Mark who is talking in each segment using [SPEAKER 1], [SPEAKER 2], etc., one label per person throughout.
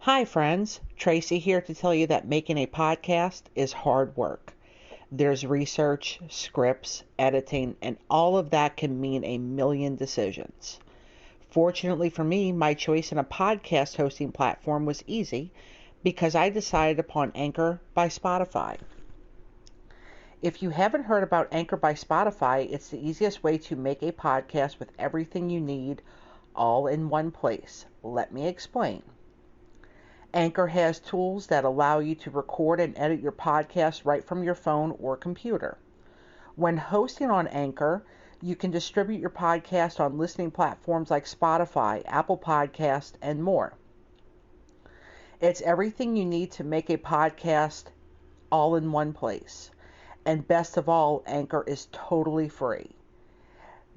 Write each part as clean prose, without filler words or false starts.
[SPEAKER 1] Hi friends, Tracy here to tell you that making a podcast is hard work. There's research, scripts, editing, and all of that can mean a million decisions. Fortunately for me, my choice in a podcast hosting platform was easy because I decided upon Anchor by Spotify. If you haven't heard about Anchor by Spotify, it's the easiest way to make a podcast with everything you need all in one place. Let me explain. Anchor has tools that allow you to record and edit your podcast right from your phone or computer. When hosting on Anchor, you can distribute your podcast on listening platforms like Spotify, Apple Podcasts, and more. It's everything you need to make a podcast all in one place. And best of all, Anchor is totally free.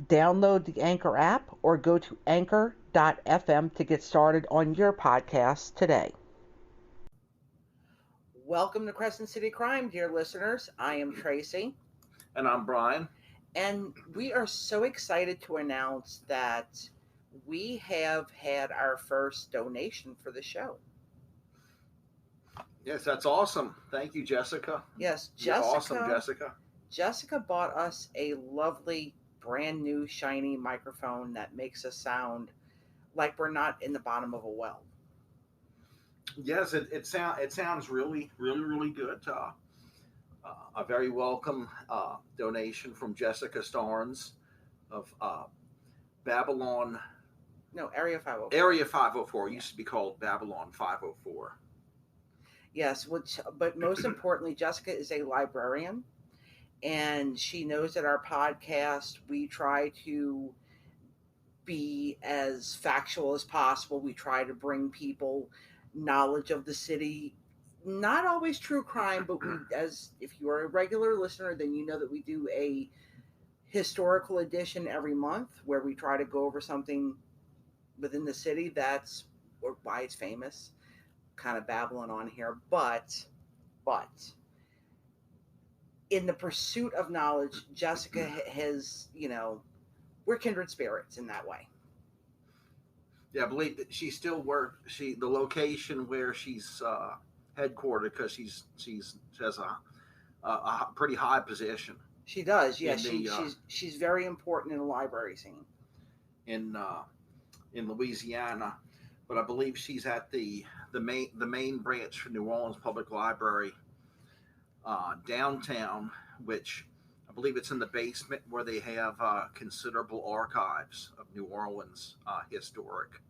[SPEAKER 1] Download the Anchor app or go to anchor.fm to get started on your podcast today. Welcome to Crescent City Crime, dear listeners. I am Tracy.
[SPEAKER 2] And I'm Brian.
[SPEAKER 1] And we are so excited to announce that we have had our first donation for the show.
[SPEAKER 2] Yes, that's awesome. Thank you, Jessica.
[SPEAKER 1] Yes,
[SPEAKER 2] Jessica. You're awesome, Jessica.
[SPEAKER 1] Jessica bought us a lovely, brand new, shiny microphone that makes us sound like we're not in the bottom of a well.
[SPEAKER 2] Yes, it sounds really good. A very welcome donation from Jessica Starnes of Babylon.
[SPEAKER 1] No, Area 504.
[SPEAKER 2] Area 504 used to be called Babylon 504.
[SPEAKER 1] Yes, but most importantly, Jessica is a librarian, and she knows that our podcast, we try to be as factual as possible. We try to bring people knowledge of the city, not always true crime, but if you are a regular listener, then you know that we do a historical edition every month where we try to go over something within the city that's why it's famous. Kind of babbling on here, but in the pursuit of knowledge, Jessica has, we're kindred spirits in that way.
[SPEAKER 2] Yeah, I believe that she still works. The location where she's headquartered, because she has a pretty high position.
[SPEAKER 1] She does, yeah. She's very important in the library scene
[SPEAKER 2] in Louisiana, but I believe she's at the main branch for New Orleans Public Library downtown, which I believe it's in the basement where they have considerable archives of New Orleans historic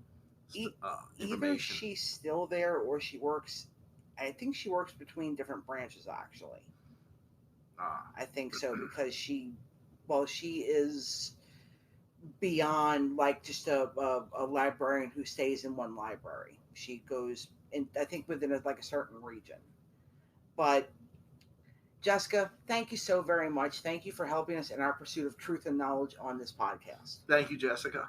[SPEAKER 2] information.
[SPEAKER 1] Either she's still there or she works. I think she works between different branches, actually. I think so, because she is beyond like just a librarian who stays in one library. She goes in, I think, within a certain region. But Jessica, thank you so very much. Thank you for helping us in our pursuit of truth and knowledge on this podcast.
[SPEAKER 2] Thank you, Jessica.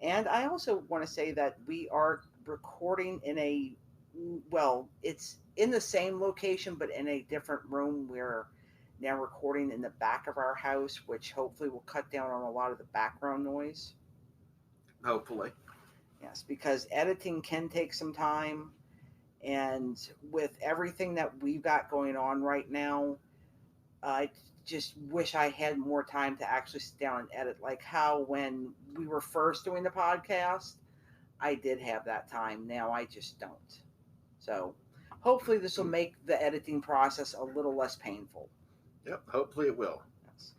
[SPEAKER 1] And I also want to say that we are recording it's in the same location, but in a different room. We're now recording in the back of our house, which hopefully will cut down on a lot of the background noise.
[SPEAKER 2] Hopefully.
[SPEAKER 1] Yes, because editing can take some time. And with everything that we've got going on right now, I just wish I had more time to actually sit down and edit. Like how when we were first doing the podcast, I did have that time. Now I just don't. So hopefully this will make the editing process a little less painful.
[SPEAKER 2] Yep, hopefully it will.
[SPEAKER 1] Yes.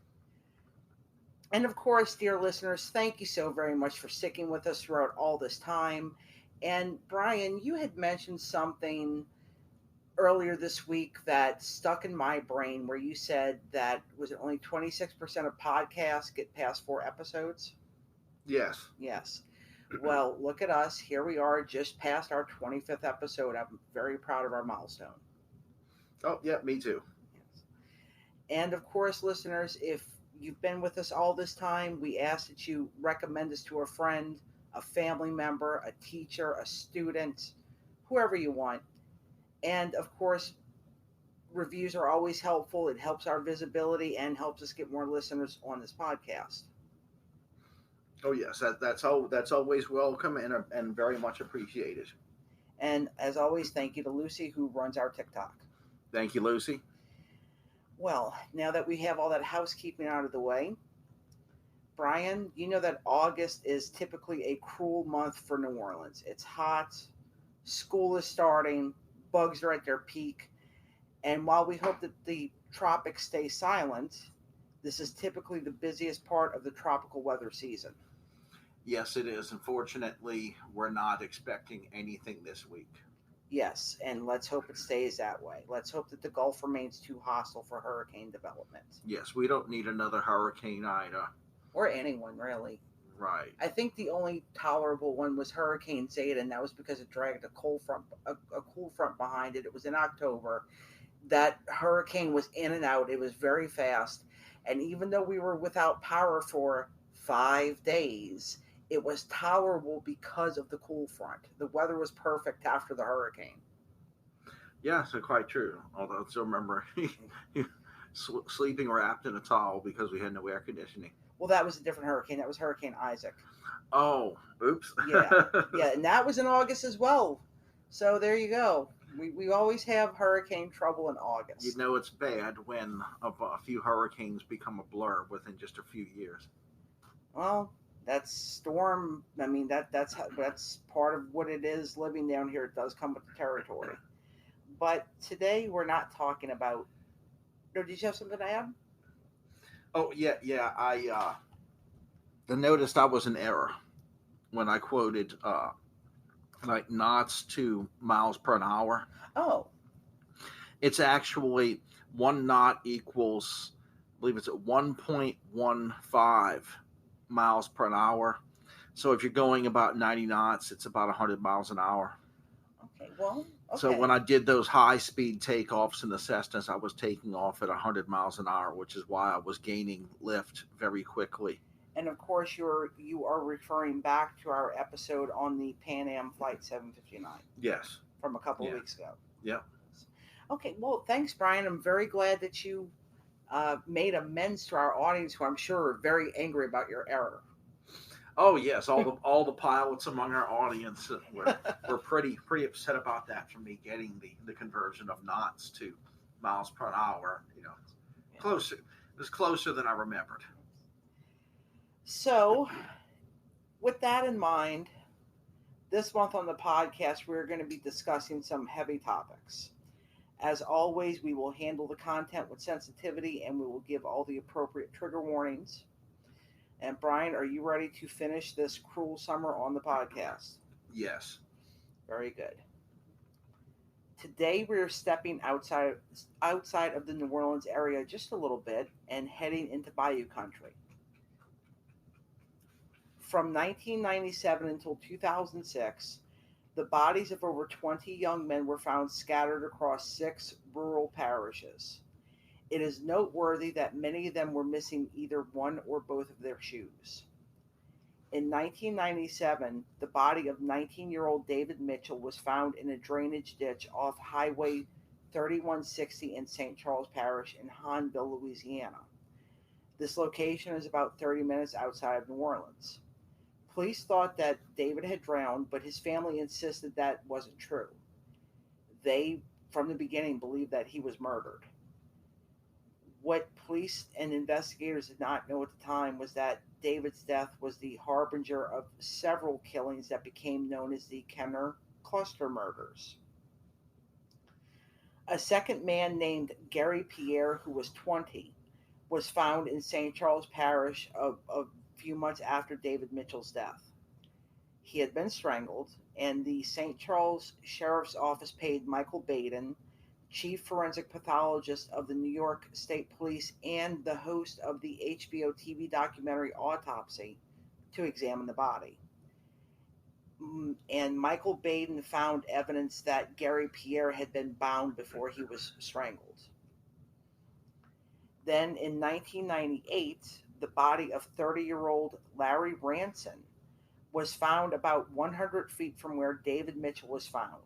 [SPEAKER 1] And of course, dear listeners, thank you so very much for sticking with us throughout all this time. And Brian, you had mentioned something earlier this week that stuck in my brain, where you said that was it only 26% of podcasts get past 4 episodes?
[SPEAKER 2] Yes.
[SPEAKER 1] Yes. Well, look at us. Here we are, just past our 25th episode. I'm very proud of our milestone.
[SPEAKER 2] Oh, yeah, me too.
[SPEAKER 1] Yes. And of course, listeners, if you've been with us all this time, we ask that you recommend us to a friend, a family member, a teacher, a student, whoever you want. And of course, reviews are always helpful. It helps our visibility and helps us get more listeners on this podcast.
[SPEAKER 2] Oh yes, that's always welcome and very much appreciated.
[SPEAKER 1] And as always, thank you to Lucy, who runs our TikTok.
[SPEAKER 2] Thank you, Lucy.
[SPEAKER 1] Well, now that we have all that housekeeping out of the way, Brian, you know that August is typically a cruel month for New Orleans. It's hot, school is starting, bugs are at their peak, and while we hope that the tropics stay silent, this is typically the busiest part of the tropical weather season.
[SPEAKER 2] Yes, it is. Unfortunately, we're not expecting anything this week.
[SPEAKER 1] Yes, and let's hope it stays that way. Let's hope that the Gulf remains too hostile for hurricane development.
[SPEAKER 2] Yes, we don't need another Hurricane Ida.
[SPEAKER 1] Or anyone, really.
[SPEAKER 2] Right.
[SPEAKER 1] I think the only tolerable one was Hurricane Zeta, and that was because it dragged a cool front behind it. It was in October. That hurricane was in and out. It was very fast. And even though we were without power for 5 days, it was tolerable because of the cool front. The weather was perfect after the hurricane.
[SPEAKER 2] Yeah, so quite true. Although I still remember sleeping wrapped in a towel because we had no air conditioning.
[SPEAKER 1] Well, that was a different hurricane. That was Hurricane Isaac.
[SPEAKER 2] Oh, oops.
[SPEAKER 1] Yeah, and that was in August as well. So there you go. We always have hurricane trouble in August.
[SPEAKER 2] You know it's bad when a few hurricanes become a blur within just a few years.
[SPEAKER 1] Well, that's storm. I mean, that's part of what it is living down here. It does come with the territory. But today we're not talking about. Did you have something to add?
[SPEAKER 2] Oh yeah. I noticed I was in error when I quoted like knots to miles per hour.
[SPEAKER 1] Oh.
[SPEAKER 2] It's actually 1 knot equals, I believe it's at 1.15 miles per hour. So if you're going about 90 knots, it's about 100 miles an hour.
[SPEAKER 1] Okay, well, okay.
[SPEAKER 2] So when I did those high-speed takeoffs in the Cessnas, I was taking off at 100 miles an hour, which is why I was gaining lift very quickly.
[SPEAKER 1] And of course, you are referring back to our episode on the Pan Am Flight 759.
[SPEAKER 2] Yes.
[SPEAKER 1] From a couple of weeks ago.
[SPEAKER 2] Yeah.
[SPEAKER 1] Okay, well, thanks, Brian. I'm very glad that you made amends to our audience, who I'm sure are very angry about your error.
[SPEAKER 2] Oh yes, all the pilots among our audience were pretty upset about that, from me getting the conversion of knots to miles per hour. You know, closer. It was closer than I remembered.
[SPEAKER 1] So, with that in mind, this month on the podcast, we're going to be discussing some heavy topics. As always, we will handle the content with sensitivity, and we will give all the appropriate trigger warnings. And Brian, are you ready to finish this cruel summer on the podcast?
[SPEAKER 2] Yes.
[SPEAKER 1] Very good. Today, we're stepping outside of the New Orleans area just a little bit and heading into Bayou country. From 1997 until 2006, the bodies of over 20 young men were found scattered across 6 rural parishes. It is noteworthy that many of them were missing either one or both of their shoes. In 1997, the body of 19-year-old David Mitchell was found in a drainage ditch off Highway 3160 in St. Charles Parish in Hahnville, Louisiana. This location is about 30 minutes outside of New Orleans. Police thought that David had drowned, but his family insisted that wasn't true. They, from the beginning, believed that he was murdered. What police and investigators did not know at the time was that David's death was the harbinger of several killings that became known as the Kenner cluster murders. A second man named Gary Pierre, who was 20, was found in St. Charles Parish a few months after David Mitchell's death. He had been strangled, and the St. Charles Sheriff's Office paid Michael Baden, chief forensic pathologist of the New York State Police and the host of the HBO TV documentary Autopsy, to examine the body. And Michael Baden found evidence that Gary Pierre had been bound before he was strangled. Then in 1998, the body of 30-year-old Larry Ranson was found about 100 feet from where David Mitchell was found.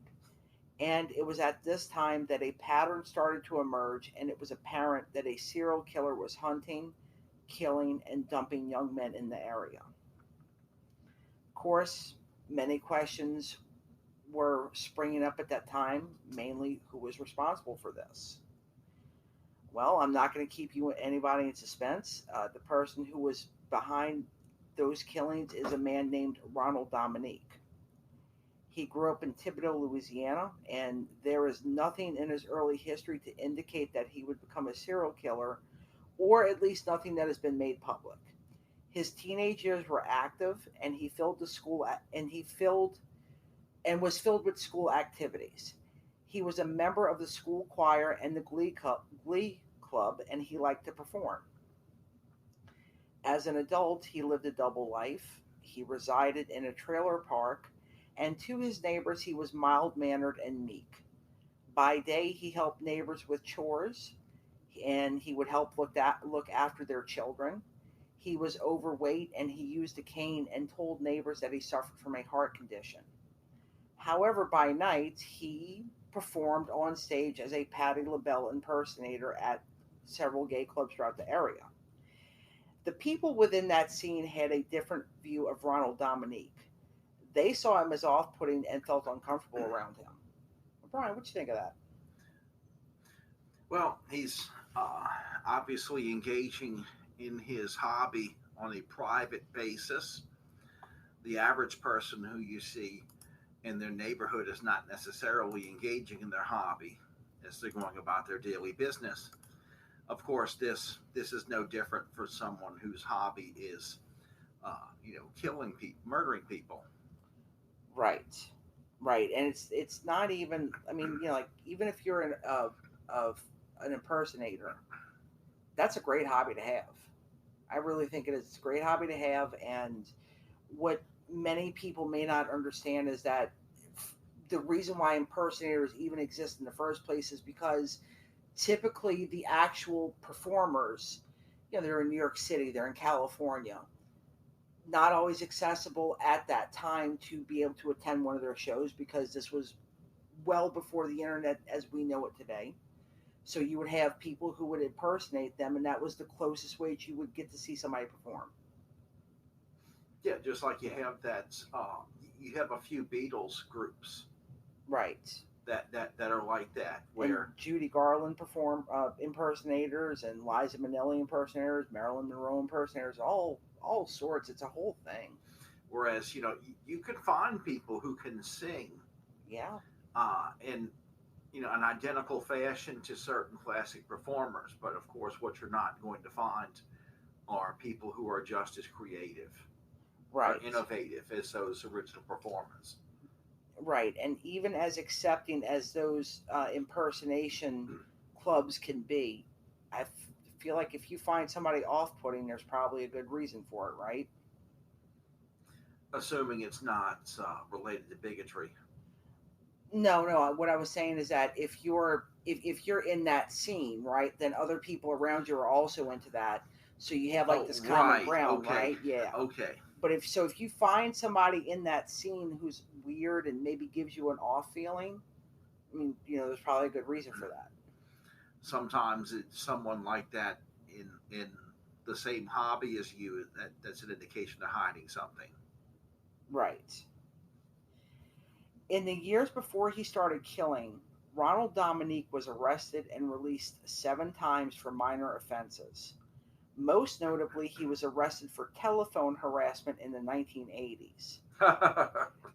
[SPEAKER 1] And it was at this time that a pattern started to emerge, and it was apparent that a serial killer was hunting, killing, and dumping young men in the area. Of course, many questions
[SPEAKER 3] were springing up at that time, mainly who was responsible for this. Well, I'm not going to keep anybody in suspense. The person who was behind those killings is a man named Ronald Dominique. He grew up in Thibodaux, Louisiana, and there is nothing in his early history to indicate that he would become a serial killer, or at least nothing that has been made public. His teenage years were active, and he filled the school, and was filled with school activities. He was a member of the school choir and the glee club, and he liked to perform. As an adult, he lived a double life. He resided in a trailer park, and to his neighbors, he was mild-mannered and meek. By day, he helped neighbors with chores, and he would help look after their children. He was overweight, and he used a cane and told neighbors that he suffered from a heart condition. However, by night, he performed on stage as a Patti LaBelle impersonator at several gay clubs throughout the area. The people within that scene had a different view of Ronald Dominique. They saw him as off-putting and felt uncomfortable around him. Brian, what do you think of that?
[SPEAKER 2] Well, he's obviously engaging in his hobby on a private basis. The average person who you see in their neighborhood is not necessarily engaging in their hobby as they're going about their daily business. Of course, this is no different for someone whose hobby is, killing people, murdering people.
[SPEAKER 3] Right, and it's not even. I mean, like even if you're an impersonator, that's a great hobby to have. I really think it is. It's a great hobby to have, and what many people may not understand is that the reason why impersonators even exist in the first place is because typically the actual performers, they're in New York City, they're in California, not always accessible at that time to be able to attend one of their shows because this was well before the internet as we know it today. So you would have people who would impersonate them, and that was the closest way that you would get to see somebody perform.
[SPEAKER 2] Yeah, just like you have that, you have a few Beatles groups,
[SPEAKER 3] right?
[SPEAKER 2] That are like that, where
[SPEAKER 3] and Judy Garland perform impersonators, and Liza Minnelli impersonators, Marilyn Monroe impersonators, all sorts. It's a whole thing.
[SPEAKER 2] Whereas you can find people who can sing,
[SPEAKER 3] yeah,
[SPEAKER 2] in an identical fashion to certain classic performers. But of course, what you're not going to find are people who are just as creative,
[SPEAKER 3] right,
[SPEAKER 2] or innovative as those original performers.
[SPEAKER 3] Right, and even as accepting as those impersonation clubs can be, I feel like if you find somebody off-putting, there's probably a good reason for it, right?
[SPEAKER 2] Assuming it's not related to bigotry.
[SPEAKER 3] No. What I was saying is that if you're in that scene, right, then other people around you are also into that, so you have like this common ground,
[SPEAKER 2] okay.
[SPEAKER 3] right? Yeah.
[SPEAKER 2] Okay.
[SPEAKER 3] But if you find somebody in that scene who's weird and maybe gives you an off feeling, I mean, there's probably a good reason for that.
[SPEAKER 2] Sometimes it's someone like that in the same hobby as you. That's an indication of hiding something.
[SPEAKER 3] Right. In the years before he started killing, Ronald Dominique was arrested and released 7 times for minor offenses. Most notably, he was arrested for telephone harassment in the 1980s.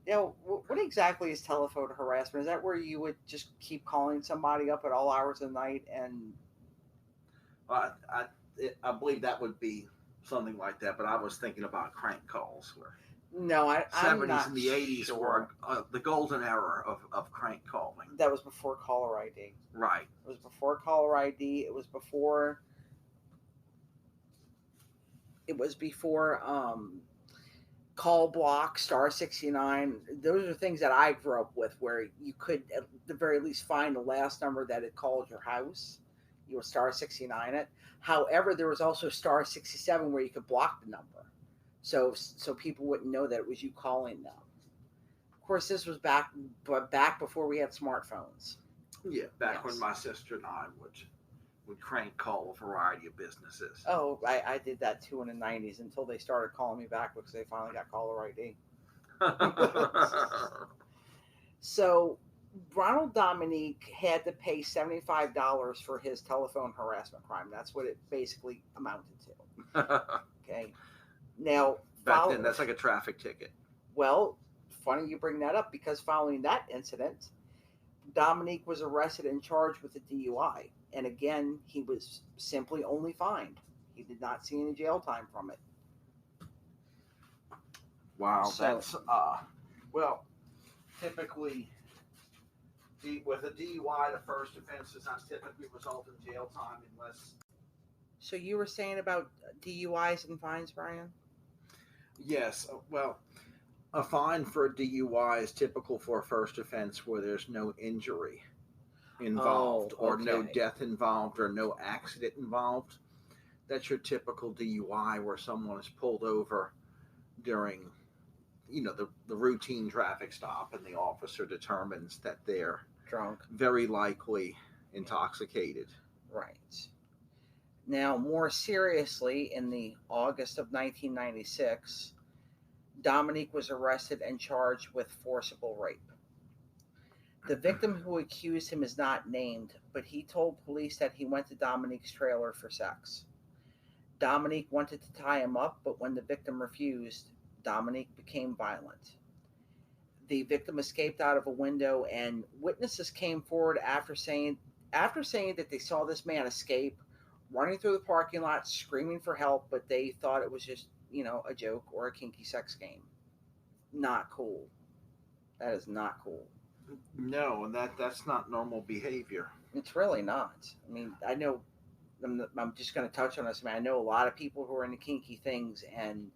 [SPEAKER 3] What exactly is telephone harassment? Is that where you would just keep calling somebody up at all hours of the night and...
[SPEAKER 2] I believe that would be something like that, but I was thinking about crank calls.
[SPEAKER 3] No, I'm
[SPEAKER 2] 70s
[SPEAKER 3] not
[SPEAKER 2] and the 80s
[SPEAKER 3] sure.
[SPEAKER 2] were the golden era of crank calling.
[SPEAKER 3] That was before caller ID.
[SPEAKER 2] Right.
[SPEAKER 3] It was before caller ID. It was before call block, star 69. Those are things that I grew up with where you could at the very least find the last number that had called your house. You would star 69 it. However, there was also star 67 where you could block the number. So people wouldn't know that it was you calling them. Of course, this was back before we had smartphones.
[SPEAKER 2] Yeah, back when my sister and I would crank call a variety of businesses.
[SPEAKER 3] Oh, I did that too in the 90s until they started calling me back because they finally got caller ID. So Ronald Dominique had to pay $75 for his telephone harassment crime. That's what it basically amounted to. Okay. Now,
[SPEAKER 2] back then, that's like a traffic ticket.
[SPEAKER 3] Well, funny you bring that up, because following that incident, Dominique was arrested and charged with a DUI. And again, he was simply only fined. He did not see any jail time from it.
[SPEAKER 2] Wow, that's well, typically with a DUI, the first offense does not typically result in jail time unless.
[SPEAKER 3] So you were saying about DUIs and fines, Brian?
[SPEAKER 2] Yes, well, a fine for a DUI is typical for a first offense where there's no injury involved, or no death involved, or no accident involved. That's your typical DUI, where someone is pulled over during, the routine traffic stop, and the officer determines that they're
[SPEAKER 3] drunk,
[SPEAKER 2] very likely intoxicated.
[SPEAKER 3] Right. Now, more seriously, in the August of 1996, Dominique was arrested and charged with forcible rape. The victim who accused him is not named, but he told police that he went to Dominique's trailer for sex. Dominique wanted to tie him up, but when the victim refused, Dominique became violent. The victim escaped out of a window, and witnesses came forward after saying that they saw this man escape, running through the parking lot, screaming for help, but they thought it was just, a joke or a kinky sex game. Not cool. That is not cool.
[SPEAKER 2] No, and that's not normal behavior.
[SPEAKER 3] It's really not. I mean, I know, I'm just going to touch on this. I know a lot of people who are into kinky things, and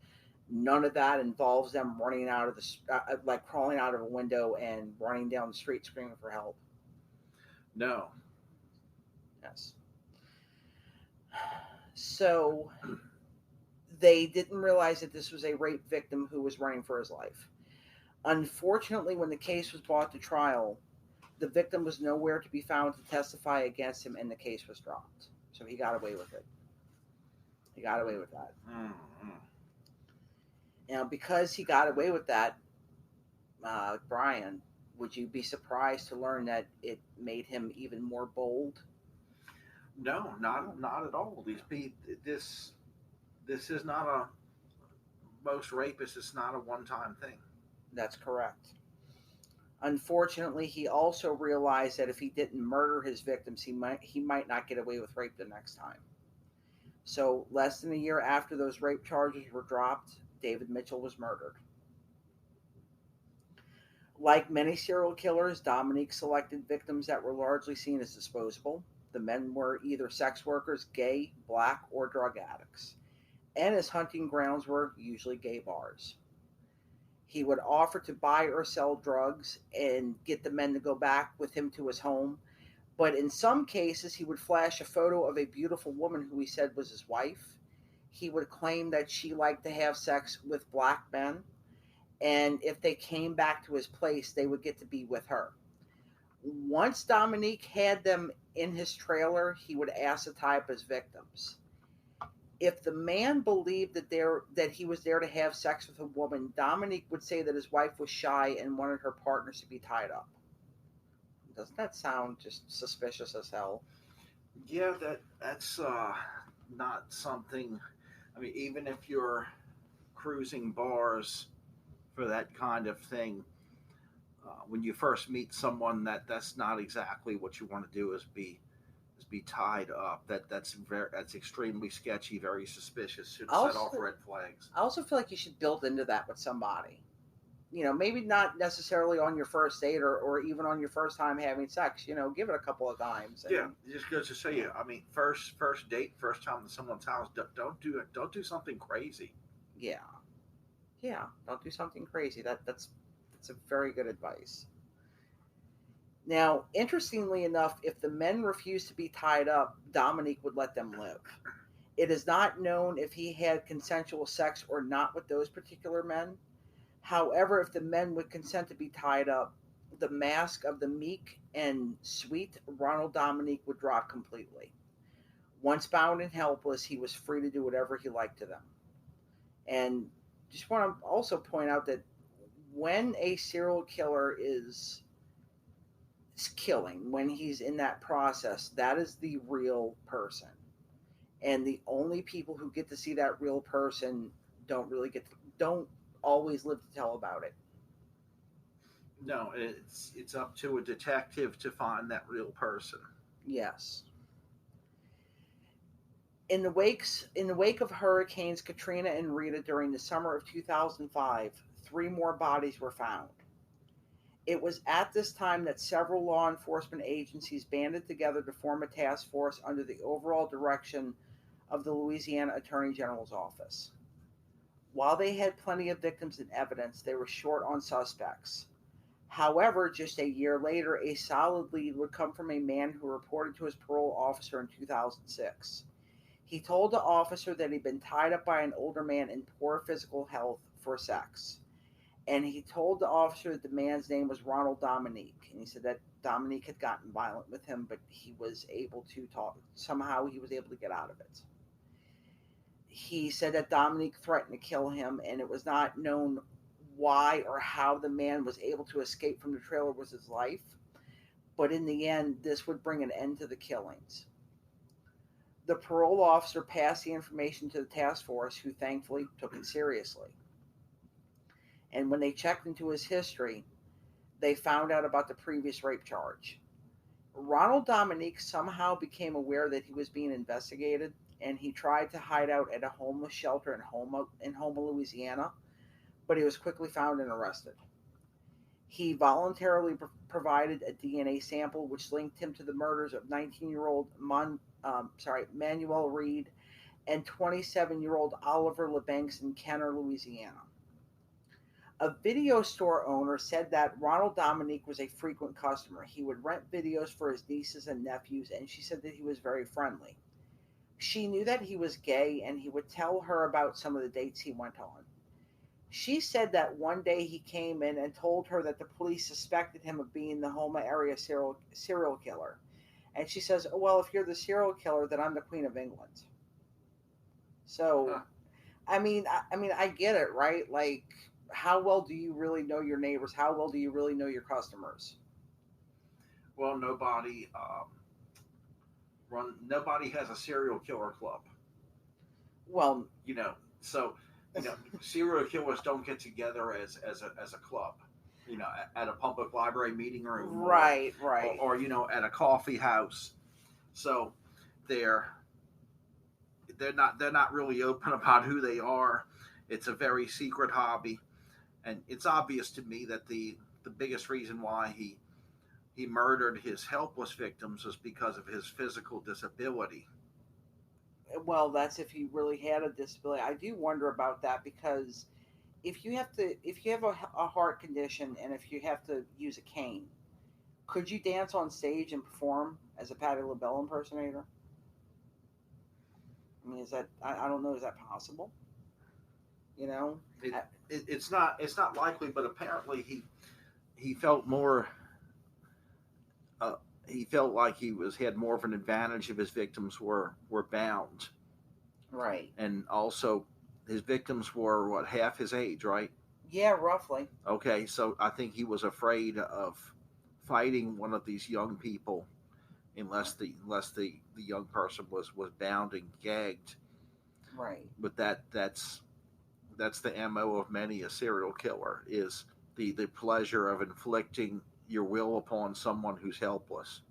[SPEAKER 3] none of that involves them running out of the, crawling out of a window and running down the street screaming for help.
[SPEAKER 2] No.
[SPEAKER 3] Yes. So they didn't realize that this was a rape victim who was running for his life. Unfortunately, when the case was brought to trial, the victim was nowhere to be found to testify against him, and the case was dropped. So he got away with it. He got away with that.
[SPEAKER 2] Mm-hmm.
[SPEAKER 3] Now, because he got away with that, Brian, would you be surprised to learn that it made him even more bold?
[SPEAKER 2] No, not at all. This is not a. Most rapists, it's not a one-time thing.
[SPEAKER 3] That's correct. Unfortunately, he also realized that if he didn't murder his victims, he might not get away with rape the next time. So, less than a year after those rape charges were dropped, David Mitchell was murdered. Like many serial killers, Dominique selected victims that were largely seen as disposable. The men were either sex workers, gay, black, or drug addicts. And his hunting grounds were usually gay bars. He would offer to buy or sell drugs and get the men to go back with him to his home. But in some cases, he would flash a photo of a beautiful woman who he said was his wife. He would claim that she liked to have sex with black men. And if they came back to his place, they would get to be with her. Once Dominique had them in his trailer, he would ask to tie up his victims. If the man believed that he was there to have sex with a woman, Dominique would say that his wife was shy and wanted her partners to be tied up. Doesn't that sound just suspicious as hell?
[SPEAKER 2] Yeah, that's not something. I mean, even if you're cruising bars for that kind of thing, when you first meet someone, that's not exactly what you want to do. Is be tied up. That's extremely sketchy, very suspicious. Should set off red flags.
[SPEAKER 3] I also feel like you should build into that with somebody. Maybe not necessarily on your first date or even on your first time having sex. Give it a couple of times.
[SPEAKER 2] Yeah, it just goes to show you. I mean, first date, first time in someone's house, don't do something crazy.
[SPEAKER 3] Yeah, don't do something crazy. That's a very good advice. Now, interestingly enough, if the men refused to be tied up, Dominique would let them live. It is not known if he had consensual sex or not with those particular men. However, if the men would consent to be tied up, the mask of the meek and sweet Ronald Dominique would drop completely. Once bound and helpless, he was free to do whatever he liked to them. And just want to also point out that when a serial killer is killing, when he's in that process, that is the real person. And the only people who get to see that real person don't always live to tell about it.
[SPEAKER 2] No, it's up to a detective to find that real person.
[SPEAKER 3] Yes. In the wake of Hurricanes Katrina and Rita during the summer of 2005, 3 more bodies were found. It was at this time that several law enforcement agencies banded together to form a task force under the overall direction of the Louisiana Attorney General's office. While they had plenty of victims and evidence, they were short on suspects. However, just a year later, a solid lead would come from a man who reported to his parole officer in 2006. He told the officer that he'd been tied up by an older man in poor physical health for sex. And he told the officer that the man's name was Ronald Dominique. And he said that Dominique had gotten violent with him, but he was able to talk. Somehow he was able to get out of it. He said that Dominique threatened to kill him, and it was not known why or how the man was able to escape from the trailer with his life. But in the end, this would bring an end to the killings. The parole officer passed the information to the task force, who thankfully took it seriously. And when they checked into his history, they found out about the previous rape charge. Ronald Dominique somehow became aware that he was being investigated, and he tried to hide out at a homeless shelter in Houma, Louisiana, but he was quickly found and arrested. He voluntarily provided a DNA sample, which linked him to the murders of 19-year-old Manuel Reed and 27-year-old Oliver LeBanks in Kenner, Louisiana. A video store owner said that Ronald Dominique was a frequent customer. He would rent videos for his nieces and nephews, and she said that he was very friendly. She knew that he was gay, and he would tell her about some of the dates he went on. She said that one day he came in and told her that the police suspected him of being the Houma area serial killer. And she says, well, if you're the serial killer, then I'm the Queen of England. So, I mean, I get it, right? Like, how well do you really know your neighbors? How well do you really know your customers?
[SPEAKER 2] Well, nobody has a serial killer club.
[SPEAKER 3] Well,
[SPEAKER 2] serial killers don't get together as a club, at a public library meeting room,
[SPEAKER 3] right,
[SPEAKER 2] or at a coffee house. So they're not really open about who they are. It's a very secret hobby, and it's obvious to me that the biggest reason why he murdered his helpless victims was because of his physical disability.
[SPEAKER 3] Well, that's if he really had a disability. I do wonder about that, because if you have a heart condition and if you have to use a cane, could you dance on stage and perform as a Patti LaBelle impersonator? I mean, I don't know, is that possible?
[SPEAKER 2] It's not likely, but apparently he felt more. He felt like he had more of an advantage if his victims were bound.
[SPEAKER 3] Right.
[SPEAKER 2] And also, his victims were, half his age, right?
[SPEAKER 3] Yeah, roughly.
[SPEAKER 2] Okay, so I think he was afraid of fighting one of these young people unless the young person was bound and gagged.
[SPEAKER 3] Right.
[SPEAKER 2] But that's the MO of many a serial killer, is the pleasure of inflicting your will upon someone who's helpless.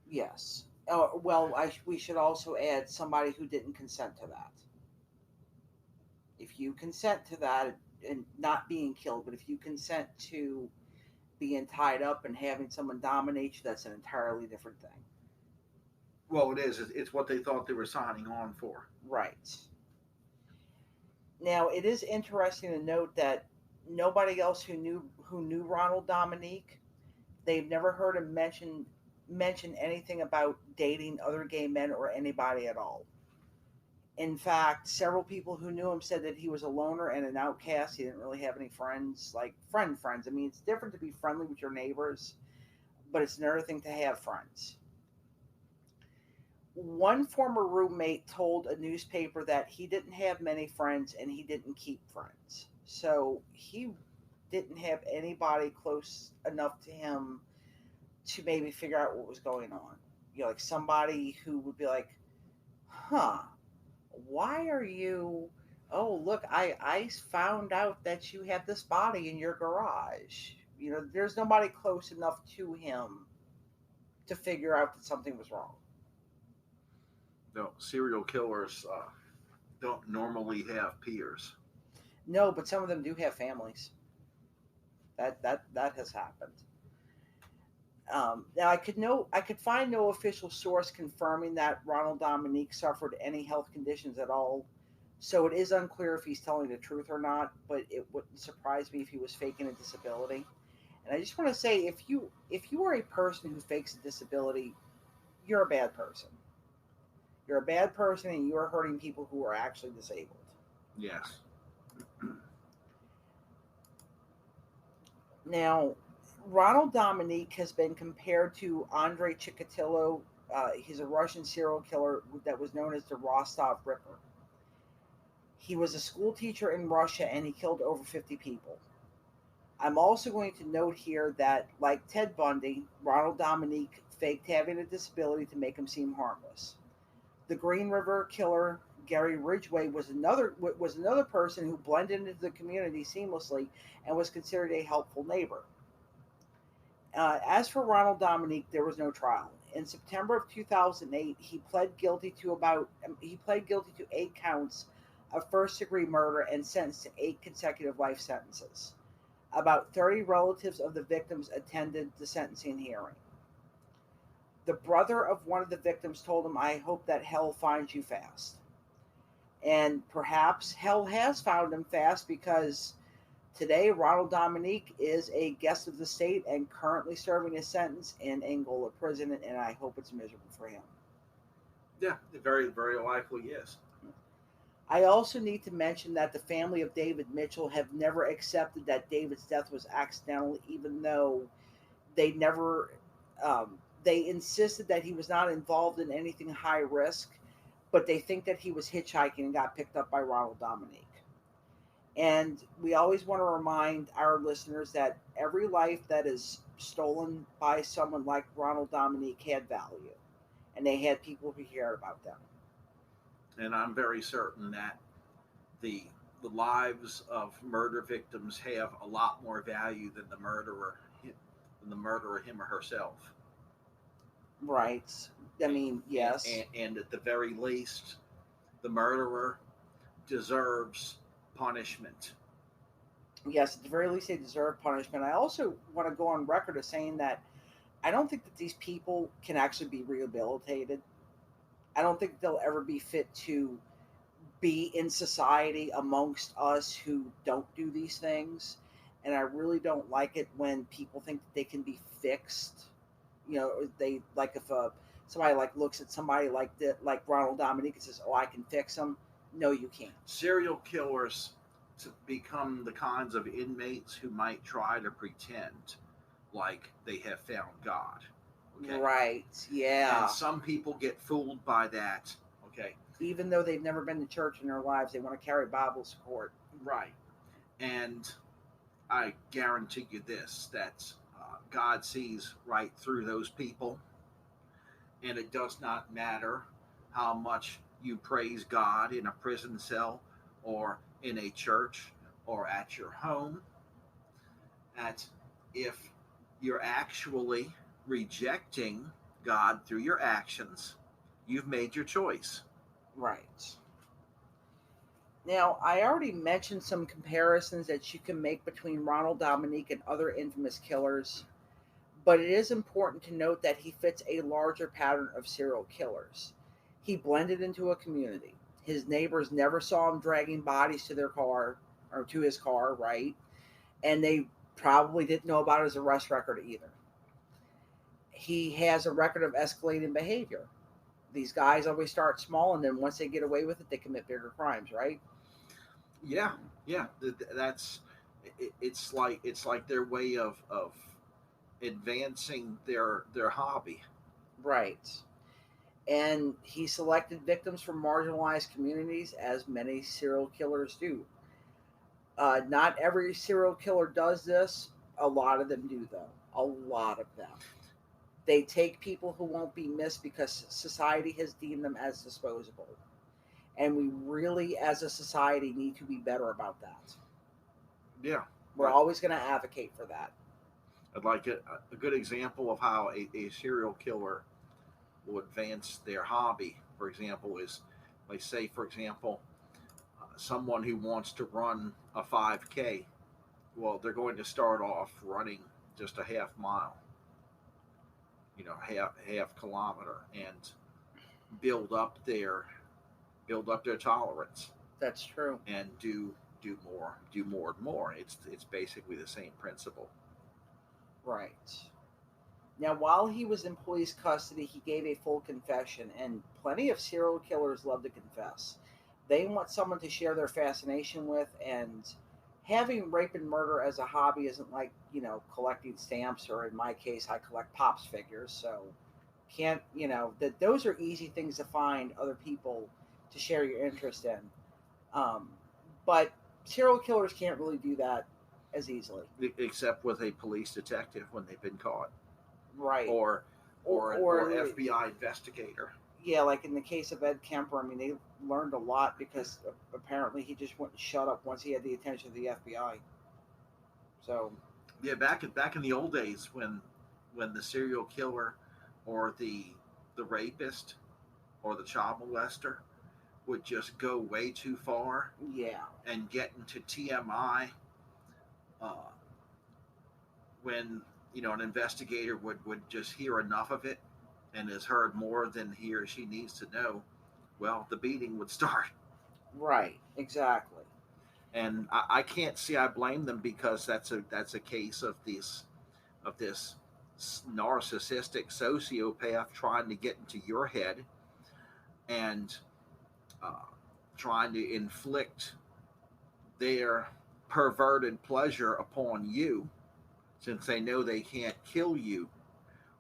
[SPEAKER 3] Yes. We should also add somebody who didn't consent to that. If you consent to that, and not being killed, but if you consent to being tied up and having someone dominate you, that's an entirely different thing.
[SPEAKER 2] Well, it is. It's what they thought they were signing on for.
[SPEAKER 3] Right. Now, it is interesting to note that nobody else who knew Ronald Dominique, they've never heard him mention anything about dating other gay men or anybody at all. In fact, several people who knew him said that he was a loner and an outcast. He didn't really have any friends, like friends. I mean, it's different to be friendly with your neighbors, but it's another thing to have friends. One former roommate told a newspaper that he didn't have many friends and he didn't keep friends. So he didn't have anybody close enough to him to maybe figure out what was going on. Like somebody who would be like, huh, why are you, oh, look, I found out that you have this body in your garage. There's nobody close enough to him to figure out that something was wrong.
[SPEAKER 2] No, serial killers don't normally have peers.
[SPEAKER 3] No, but some of them do have families. That has happened. Now I could find no official source confirming that Ronald Dominique suffered any health conditions at all, so it is unclear if he's telling the truth or not. But it wouldn't surprise me if he was faking a disability. And I just want to say, if you are a person who fakes a disability, you're a bad person. You're a bad person, and you are hurting people who are actually disabled.
[SPEAKER 2] Yes.
[SPEAKER 3] Now, Ronald Dominique has been compared to Andrei Chikatilo. He's a Russian serial killer that was known as the Rostov Ripper. He was a school teacher in Russia, and he killed over 50 people. I'm also going to note here that, like Ted Bundy, Ronald Dominique faked having a disability to make him seem harmless. The Green River Killer, Gary Ridgway, was another person who blended into the community seamlessly and was considered a helpful neighbor. As for Ronald Dominique, there was no trial. In September of 2008, he pled guilty to 8 counts of first-degree murder and sentenced to 8 consecutive life sentences. About 30 relatives of the victims attended the sentencing hearing. The brother of one of the victims told him, "I hope that hell finds you fast." And perhaps hell has found him fast, because today Ronald Dominique is a guest of the state and currently serving his sentence in Angola prison, and I hope it's miserable for him.
[SPEAKER 2] Yeah, very, very likely, yes.
[SPEAKER 3] I also need to mention that the family of David Mitchell have never accepted that David's death was accidental, even though they never, they insisted that he was not involved in anything high risk, but they think that he was hitchhiking and got picked up by Ronald Dominique. And we always want to remind our listeners that every life that is stolen by someone like Ronald Dominique had value, and they had people who cared about them.
[SPEAKER 2] And I'm very certain that the lives of murder victims have a lot more value than the murderer, him or herself.
[SPEAKER 3] Right. I mean, yes.
[SPEAKER 2] And at the very least, the murderer deserves punishment.
[SPEAKER 3] Yes, at the very least, they deserve punishment. I also want to go on record as saying that I don't think that these people can actually be rehabilitated. I don't think they'll ever be fit to be in society amongst us who don't do these things. And I really don't like it when people think that they can be fixed. They like, if somebody like looks at somebody like Ronald Dominique and says, "Oh, I can fix them." No, you can't.
[SPEAKER 2] Serial killers to become the kinds of inmates who might try to pretend like they have found God. Okay?
[SPEAKER 3] Right, yeah.
[SPEAKER 2] And some people get fooled by that. Okay.
[SPEAKER 3] Even though they've never been to church in their lives, they want to carry Bibles to court.
[SPEAKER 2] Right. And I guarantee you this, that God sees right through those people. And it does not matter how much you praise God in a prison cell or in a church or at your home. That if you're actually rejecting God through your actions, you've made your choice.
[SPEAKER 3] Right. Now, I already mentioned some comparisons that you can make between Ronald Dominique and other infamous killers, but it is important to note that he fits a larger pattern of serial killers. He blended into a community. His neighbors never saw him dragging bodies to their car, or to his car, right? And they probably didn't know about his arrest record either. He has a record of escalating behavior. These guys always start small, and then once they get away with it, they commit bigger crimes, right?
[SPEAKER 2] Yeah. It's like their way of advancing their hobby.
[SPEAKER 3] Right. And he selected victims from marginalized communities, as many serial killers do. Not every serial killer does this. A lot of them do, though. A lot of them. They take people who won't be missed because society has deemed them as disposable. And we really, as a society, need to be better about that.
[SPEAKER 2] Yeah.
[SPEAKER 3] We're always going to advocate for that.
[SPEAKER 2] I'd like a good example of how a serial killer will advance their hobby, for example, is, like, say, for example, someone who wants to run a 5K. Well, they're going to start off running just a half mile, half kilometer, and build up their tolerance.
[SPEAKER 3] That's true.
[SPEAKER 2] And do more and more. It's basically the same principle.
[SPEAKER 3] Right. Now, while he was in police custody, he gave a full confession, and plenty of serial killers love to confess. They want someone to share their fascination with, and having rape and murder as a hobby isn't like, collecting stamps, or in my case, I collect Pops figures, so that those are easy things to find other people to share your interest in. But serial killers can't really do that as easily.
[SPEAKER 2] Except with a police detective when they've been caught.
[SPEAKER 3] Right.
[SPEAKER 2] Or FBI investigator.
[SPEAKER 3] Yeah, like in the case of Ed Kemper, they learned a lot because apparently he just wouldn't shut up once he had the attention of the FBI. So.
[SPEAKER 2] Yeah, back in the old days when the serial killer or the rapist or the child molester would just go way too far.
[SPEAKER 3] Yeah.
[SPEAKER 2] And get into TMI. When an investigator would just hear enough of it and has heard more than he or she needs to know, well, the beating would start.
[SPEAKER 3] Right, exactly.
[SPEAKER 2] And I can't say I blame them, because that's a case of this narcissistic sociopath trying to get into your head and trying to inflict their perverted pleasure upon you, since they know they can't kill you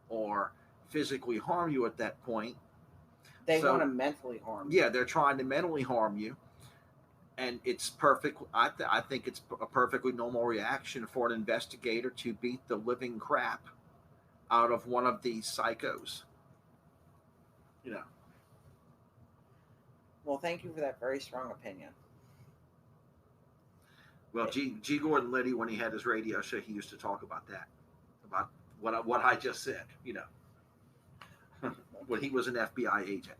[SPEAKER 2] or physically harm you at that point.
[SPEAKER 3] They want to mentally harm you.
[SPEAKER 2] Yeah, they're trying to mentally harm you. And it's perfect. I think it's a perfectly normal reaction for an investigator to beat the living crap out of one of these psychos.
[SPEAKER 3] Well, thank you for that very strong opinion.
[SPEAKER 2] Well, G. Gordon Liddy, when he had his radio show, he used to talk about that, about what I just said, when he was an FBI agent.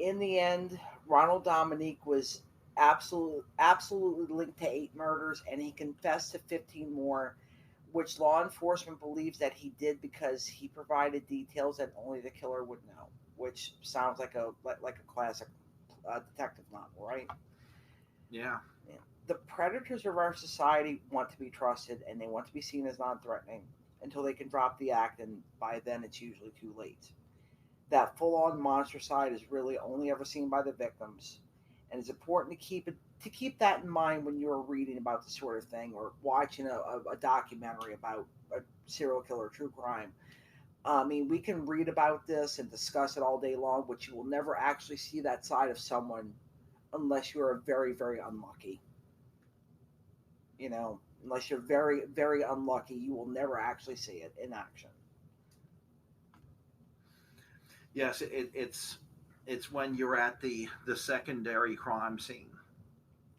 [SPEAKER 3] In the end, Ronald Dominique was absolutely linked to 8 murders, and he confessed to 15 more, which law enforcement believes that he did because he provided details that only the killer would know, which sounds like a classic detective novel, right?
[SPEAKER 2] Yeah.
[SPEAKER 3] The predators of our society want to be trusted, and they want to be seen as non-threatening until they can drop the act, and by then it's usually too late. That full-on monster side is really only ever seen by the victims, and it's important to keep that in mind when you're reading about this sort of thing or watching a documentary about a serial killer, true crime. We can read about this and discuss it all day long, but you will never actually see that side of someone unless you are very, very unlucky. Unless you're very, very unlucky, you will never actually see it in action.
[SPEAKER 2] Yes, it's when you're at the secondary crime scene.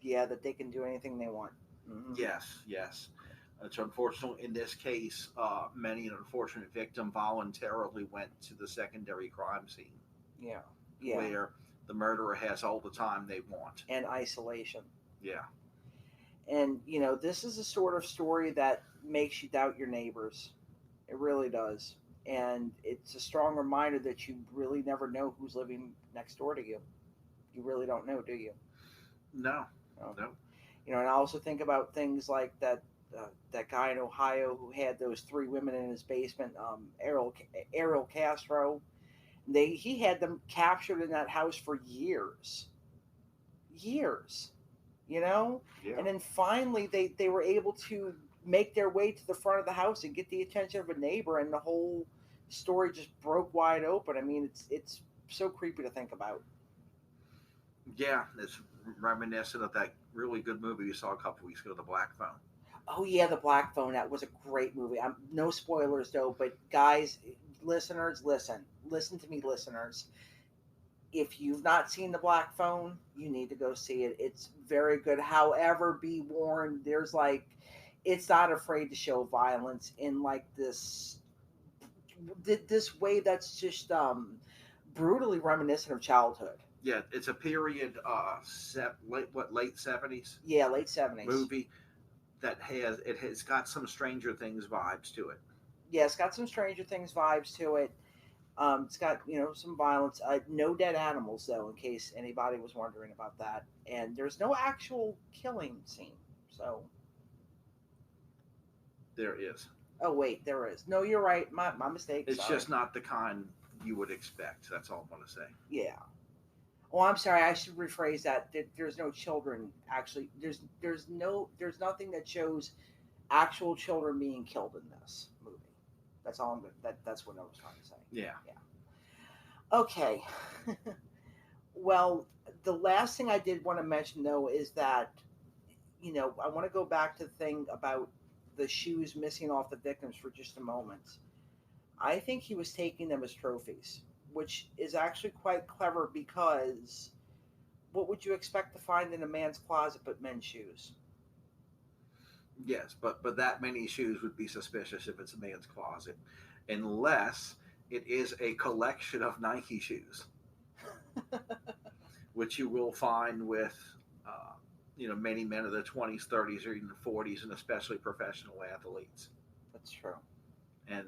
[SPEAKER 3] Yeah, that they can do anything they want.
[SPEAKER 2] Mm-hmm. Yes. It's unfortunate in this case, many an unfortunate victim voluntarily went to the secondary crime scene.
[SPEAKER 3] Yeah.
[SPEAKER 2] Where the murderer has all the time they want.
[SPEAKER 3] And isolation.
[SPEAKER 2] Yeah.
[SPEAKER 3] And, this is a sort of story that makes you doubt your neighbors. It really does. And it's a strong reminder that you really never know who's living next door to you. You really don't know, do you?
[SPEAKER 2] No.
[SPEAKER 3] And I also think about things like that guy in Ohio who had those 3 women in his basement, Ariel Castro. He had them captured in that house for years. Yeah. And then finally they were able to make their way to the front of the house and get the attention of a neighbor, and the whole story just broke wide open. It's so creepy to think about.
[SPEAKER 2] Yeah, it's reminiscent of that really good movie we saw a couple weeks ago, The Black Phone.
[SPEAKER 3] Oh yeah, The Black Phone. That was a great movie. No spoilers though, but guys, listeners, listen to me, listeners. If you've not seen The Black Phone, you need to go see it. It's very good. However, be warned, it's not afraid to show violence in like this way that's just brutally reminiscent of childhood.
[SPEAKER 2] Yeah, it's a period, late 70s?
[SPEAKER 3] Yeah, late 70s.
[SPEAKER 2] Movie that it's got some Stranger Things vibes to it.
[SPEAKER 3] Yeah, it's got some Stranger Things vibes to it. It's got some violence. No dead animals though, in case anybody was wondering about that. And there's no actual killing scene. So
[SPEAKER 2] there is.
[SPEAKER 3] Oh wait, there is. No, you're right. My mistake.
[SPEAKER 2] It's
[SPEAKER 3] sorry.
[SPEAKER 2] just not the kind you would expect. That's all I'm going to say.
[SPEAKER 3] Yeah. Oh, I'm sorry. I should rephrase that. There's no children actually. There's nothing that shows actual children being killed in this movie. That's all I'm good. That's what I was trying to say.
[SPEAKER 2] Yeah.
[SPEAKER 3] Yeah. Okay. Well, the last thing I did want to mention though is that, I want to go back to the thing about the shoes missing off the victims for just a moment. I think he was taking them as trophies, which is actually quite clever because what would you expect to find in a man's closet but men's shoes?
[SPEAKER 2] Yes, but that many shoes would be suspicious if it's a man's closet, unless it is a collection of Nike shoes, which you will find with, many men of the 20s, 30s, or even 40s, and especially professional athletes.
[SPEAKER 3] That's true.
[SPEAKER 2] And,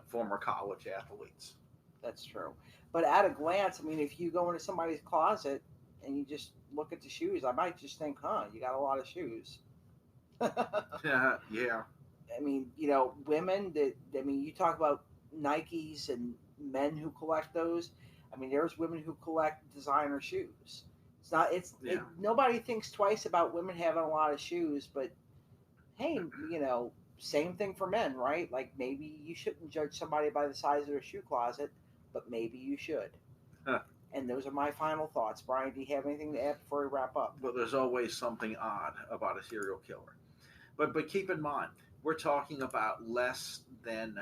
[SPEAKER 2] former college athletes.
[SPEAKER 3] That's true. But at a glance, I mean, if you go into somebody's closet and you just look at the shoes, I might just think, you got a lot of shoes.
[SPEAKER 2] Yeah.
[SPEAKER 3] I mean, women you talk about Nikes and men who collect those. I mean, there's women who collect designer shoes. Nobody thinks twice about women having a lot of shoes, but hey, same thing for men, right? Like maybe you shouldn't judge somebody by the size of their shoe closet, but maybe you should.
[SPEAKER 2] Huh.
[SPEAKER 3] And those are my final thoughts. Brian, do you have anything to add before we wrap up?
[SPEAKER 2] Well, there's always something odd about a serial killer. But keep in mind, we're talking about less than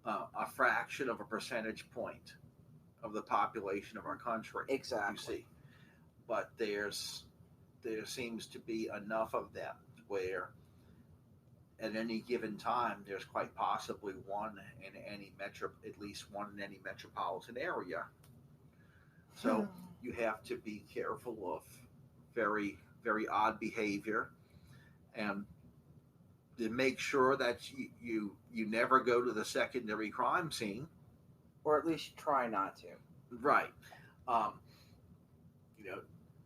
[SPEAKER 2] a fraction of a percentage point of the population of our country.
[SPEAKER 3] Exactly.
[SPEAKER 2] You see. But there seems to be enough of them where at any given time there's quite possibly at least one in any metropolitan area. So you have to be careful of very, very odd behavior, and to make sure that you never go to the secondary crime scene,
[SPEAKER 3] or at least try not to.
[SPEAKER 2] Right.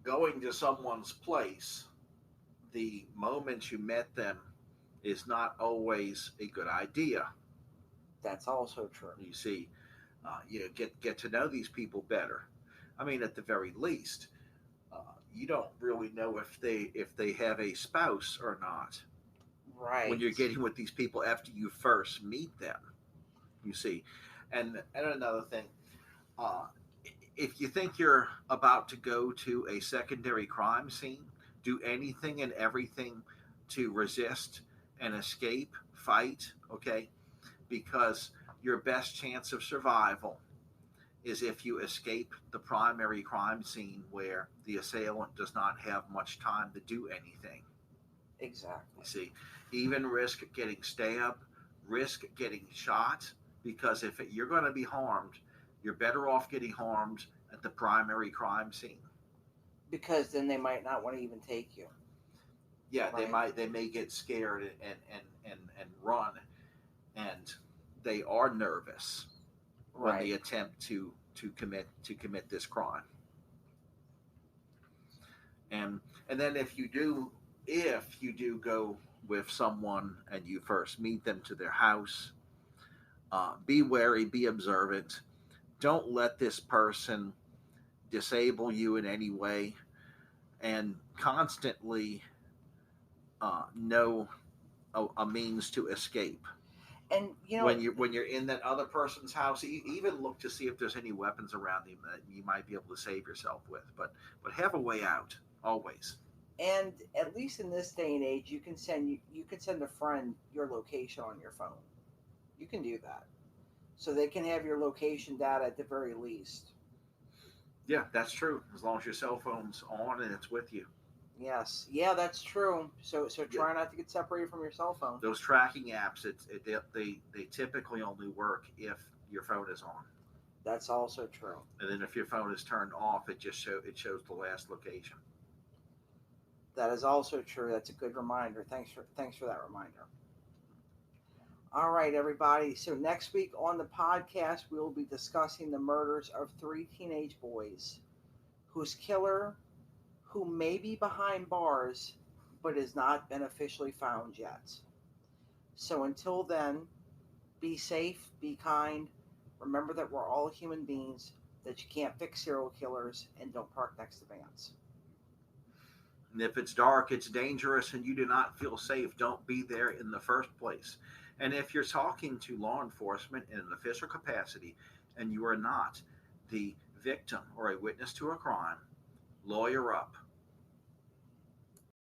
[SPEAKER 2] Going to someone's place the moment you met them is not always a good idea.
[SPEAKER 3] That's also true.
[SPEAKER 2] You see, get to know these people better. I mean, at the very least, you don't really know if they have a spouse or not.
[SPEAKER 3] Right.
[SPEAKER 2] When you're getting with these people after you first meet them, you see. And another thing, if you think you're about to go to a secondary crime scene, do anything and everything to resist and escape, fight, okay? Because your best chance of survival is if you escape the primary crime scene where the assailant does not have much time to do anything.
[SPEAKER 3] Exactly.
[SPEAKER 2] You see, even risk getting stabbed, risk getting shot, because if you're going to be harmed, you're better off getting harmed at the primary crime scene.
[SPEAKER 3] Because then they might not want to even take you.
[SPEAKER 2] Yeah,
[SPEAKER 3] right?
[SPEAKER 2] They may get scared and run, and they are nervous when they attempt to commit this crime. And then if you do go with someone and you first meet them to their house, be wary, be observant. Don't let this person disable you in any way, and constantly know a means to escape.
[SPEAKER 3] And
[SPEAKER 2] when you're in that other person's house, even look to see if there's any weapons around you that you might be able to save yourself with. But have a way out always.
[SPEAKER 3] And at least in this day and age, you can send a friend your location on your phone. You can do that, so they can have your location data at the very least.
[SPEAKER 2] Yeah, that's true. As long as your cell phone's on and it's with you.
[SPEAKER 3] Yes, yeah, that's true. So try not to get separated from your cell phone.
[SPEAKER 2] Those tracking apps, they typically only work if your phone is on.
[SPEAKER 3] That's also true.
[SPEAKER 2] And then if your phone is turned off, it shows the last location.
[SPEAKER 3] That is also true. That's a good reminder. Thanks for that reminder. All right, everybody. So next week on the podcast, we will be discussing the murders of 3 teenage boys whose killer, who may be behind bars, but has not been officially found yet. So until then, be safe, be kind. Remember that we're all human beings, that you can't fix serial killers, and don't park next to vans.
[SPEAKER 2] And if it's dark, it's dangerous, and you do not feel safe, don't be there in the first place. And if you're talking to law enforcement in an official capacity and you are not the victim or a witness to a crime, lawyer up.